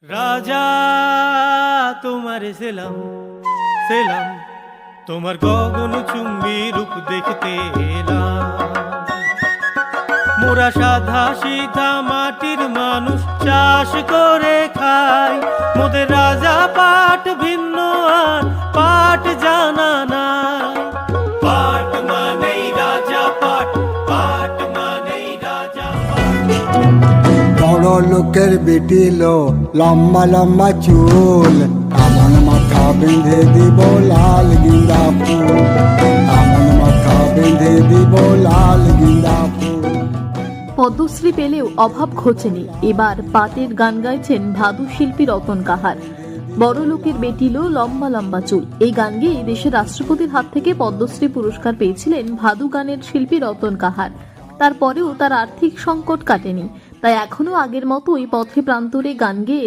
রাজা তোমার সেলাম সেলাম, তোমার গগন চুম্বি রূপ দেখতে এলাম। মোরা সাধা সিধা মাটির মানুষ, চাষ করে খাই। মোদের রাজা পাট ভিন্ন আর পাট জানা নাই। পাট মানেই রাজা পাট, পাট মানেই রাজা পাট। বড় লোকের বেটি লো লম্বা লম্বা চুল, এমন মাথা বেঁধে দিব লাল গিন্দা ফুল, এমন মাথা বেঁধে দিব লাল গিন্দা ফুল। পদ্মশ্রী পেলেও অভাব ঘোচেনি। এবার পাটের গান গাইছেন ভাদু শিল্পী রতন কাহার। বড় লোকের বেটিলো লম্বা লম্বা চুল, এই গান গেয়ে দেশের রাষ্ট্রপতির হাত থেকে পদ্মশ্রী পুরস্কার পেয়েছিলেন ভাদু গানের শিল্পী রতন কাহার। তারপরেও তার আর্থিক সংকট কাটেনি, তাই এখনো আগের মতোই পথে প্রান্তরে গান গেয়ে